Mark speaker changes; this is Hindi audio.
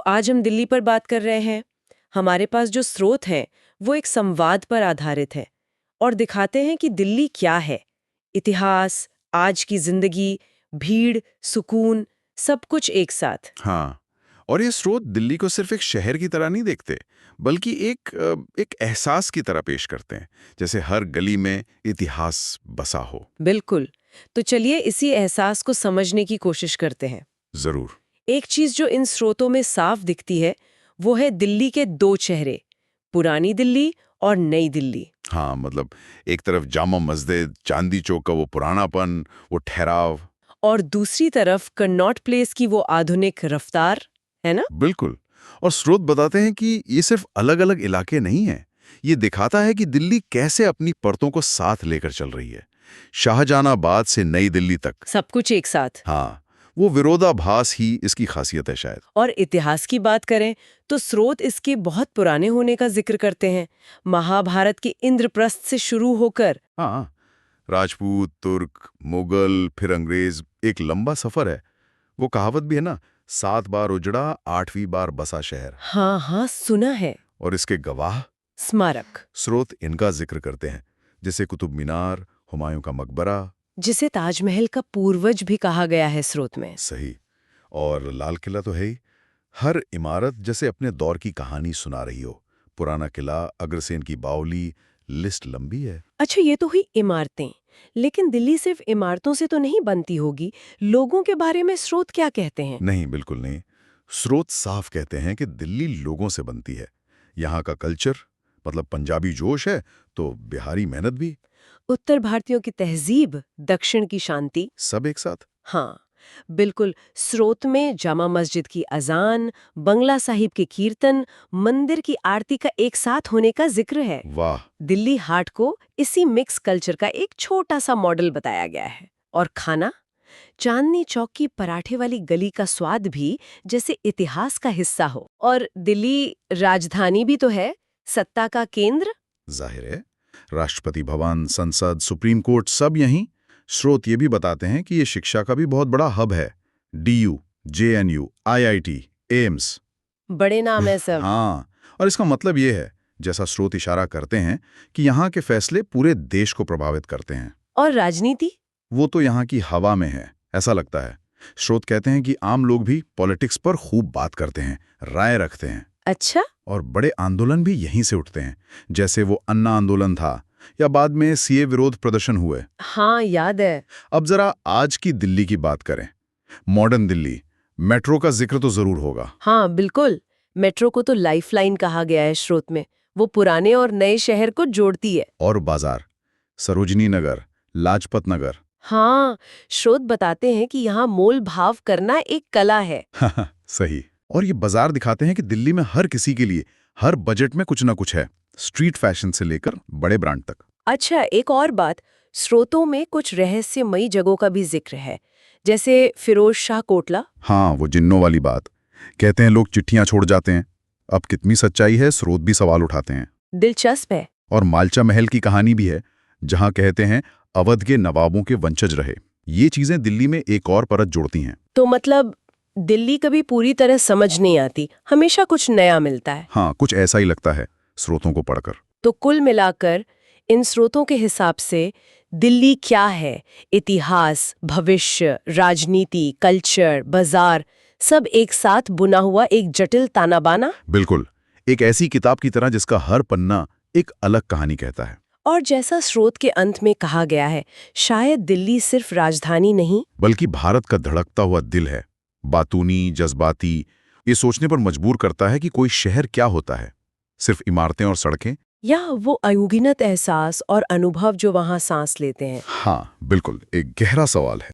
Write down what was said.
Speaker 1: आज हम दिल्ली पर बात कर रहे हैं। हमारे पास जो स्रोत हैं वो एक संवाद पर आधारित है और दिखाते हैं कि दिल्ली क्या है। इतिहास, आज की जिंदगी, भीड़, सुकून, सब कुछ एक साथ।
Speaker 2: हाँ, और ये स्रोत दिल्ली को सिर्फ एक शहर की तरह नहीं देखते, बल्कि एक एहसास की तरह पेश करते हैं, जैसे हर गली में इतिहास बसा हो।
Speaker 1: बिल्कुल। तो चलिए इसी एहसास को समझने की कोशिश करते हैं।
Speaker 2: जरूर।
Speaker 1: एक चीज जो इन स्रोतों में साफ दिखती है वो है दिल्ली के दो चेहरे, पुरानी दिल्ली और नई दिल्ली।
Speaker 2: हाँ, मतलब एक तरफ जामा मस्जिद, चांदी चौक का वो पुरानापन, वो ठहराव।
Speaker 1: और दूसरी तरफ कनॉट प्लेस की वो आधुनिक रफ्तार, है ना?
Speaker 2: बिल्कुल। और स्रोत बताते हैं कि ये सिर्फ अलग-अलग इलाके नहीं हैं। ये दिखाता है कि दिल्ली कैसे अपनी परतों को साथ लेकर चल रही है। शाहजहानाबाद से नई दिल्ली तक।
Speaker 1: सब कुछ एक साथ।
Speaker 2: हाँ, वो विरोधाभास ही इसकी खासियत है शायद।
Speaker 1: और इतिहास की बात करें तो स्रोत इसके बहुत पुराने होने का जिक्र करते हैं। महाभारत के इंद्रप्रस्थ से शुरू होकर।
Speaker 2: हाँ, राजपूत, तुर्क, मुगल, फिर अंग्रेज, एक लंबा सफर है। वो कहावत भी है ना, 7 बार उजड़ा, 8वीं बार बसा शहर।
Speaker 1: हाँ हाँ, सुना है।
Speaker 2: और इसके गवाह
Speaker 1: स्मारक,
Speaker 2: स्रोत इनका जिक्र करते हैं, जैसे कुतुब मीनार, हुमायूं का मकबरा।
Speaker 1: जिसे ताजमहल का पूर्वज भी कहा गया है स्रोत में।
Speaker 2: सही। और लाल किला तो है ही। हर इमारत जैसे अपने दौर की कहानी सुना रही हो। पुराना किला, अग्रसेन की बावली, लिस्ट लंबी है।
Speaker 1: अच्छा, ये तो हुई इमारतें। लेकिन दिल्ली सिर्फ इमारतों से तो नहीं बनती होगी। लोगों के बारे में स्रोत क्या कहते हैं?
Speaker 2: नहीं, बिल्कुल नहीं। स्रोत साफ कहते हैं कि दिल्ली लोगों से बनती है। यहाँ का कल्चर, मतलब पंजाबी जोश है तो बिहारी मेहनत भी।
Speaker 1: उत्तर भारतीयों की तहजीब, दक्षिण की शांति।
Speaker 2: सब एक साथ।
Speaker 1: हाँ, बिल्कुल। स्रोत में जामा मस्जिद की अजान, बंगला साहिब के कीर्तन, मंदिर की आरती का एक साथ होने का जिक्र है।
Speaker 2: वाह।
Speaker 1: दिल्ली हाट को इसी मिक्स कल्चर का एक छोटा सा मॉडल बताया गया है। और खाना, चांदनी चौक की पराठे वाली गली का स्वाद भी जैसे इतिहास का हिस्सा हो। और दिल्ली राजधानी भी तो है, सत्ता का केंद्र।
Speaker 2: जाहिर है, राष्ट्रपति भवन, संसद, सुप्रीम कोर्ट सब यहीं। स्रोत ये भी बताते हैं कि ये शिक्षा का भी बहुत बड़ा हब है। DU, JNU, IIT, AIIMS.
Speaker 1: बड़े नाम है सब।
Speaker 2: हाँ, और इसका मतलब ये है, जैसा स्रोत इशारा करते हैं, कि यहाँ के फैसले पूरे देश को प्रभावित करते हैं।
Speaker 1: और राजनीति?
Speaker 2: वो तो यहाँ की हवा में है, ऐसा लगता है। स्रोत कहते हैं कि आम लोग भी पॉलिटिक्स पर खूब बात करते हैं, राय रखते हैं।
Speaker 1: अच्छा।
Speaker 2: और बड़े आंदोलन भी यहीं से उठते हैं, जैसे वो अन्ना आंदोलन था, या बाद में सीए विरोध प्रदर्शन हुए।
Speaker 1: हाँ, याद है।
Speaker 2: अब जरा आज की दिल्ली की बात करें। मॉडर्न दिल्ली, मेट्रो का जिक्र तो जरूर होगा।
Speaker 1: हाँ, बिल्कुल। मेट्रो को तो लाइफलाइन कहा गया है स्रोत में। वो पुराने और नए शहर को जोड़ती है।
Speaker 2: और बाजार, सरोजनी नगर, लाजपत नगर।
Speaker 1: हाँ, स्रोत बताते हैं कि यहाँ मोल भाव करना एक कला है।
Speaker 2: सही। और ये बाजार दिखाते हैं कि दिल्ली में हर किसी के लिए, हर बजट में कुछ ना कुछ है, स्ट्रीट फैशन से लेकर बड़े ब्रांड तक।
Speaker 1: अच्छा, एक और बात, स्रोतों में कुछ रहस्यमयी जगहों का भी जिक्र है, जैसे फिरोज शाह कोटला।
Speaker 2: हाँ, वो जिन्नों वाली बात। कहते हैं लोग चिट्ठियां छोड़ जाते हैं। अब कितनी सच्चाई है, स्रोत भी सवाल उठाते हैं।
Speaker 1: दिलचस्प है।
Speaker 2: और मालचा महल की कहानी भी है, जहां कहते हैं अवध के नवाबों के वंशज रहे। ये चीजें दिल्ली में एक और परत जोड़ती हैं।
Speaker 1: तो मतलब दिल्ली कभी पूरी तरह समझ नहीं आती, हमेशा कुछ नया मिलता है।
Speaker 2: हाँ, कुछ ऐसा ही लगता है स्रोतों को पढ़कर।
Speaker 1: तो कुल मिलाकर इन स्रोतों के हिसाब से दिल्ली क्या है? इतिहास, भविष्य, राजनीति, कल्चर, बाजार, सब एक साथ बुना हुआ एक जटिल ताना बाना।
Speaker 2: बिल्कुल, एक ऐसी किताब की तरह जिसका हर पन्ना एक अलग कहानी कहता है।
Speaker 1: और जैसा स्रोत के अंत में कहा गया है, शायद दिल्ली सिर्फ राजधानी नहीं,
Speaker 2: बल्कि भारत का धड़कता हुआ दिल है। बातूनी, जज्बाती, ये सोचने पर मजबूर करता है कि कोई शहर क्या होता है, सिर्फ इमारतें और सड़कें,
Speaker 1: या वो अयुगिनत एहसास और अनुभव जो वहां सांस लेते हैं।
Speaker 2: हाँ, बिल्कुल, एक गहरा सवाल है।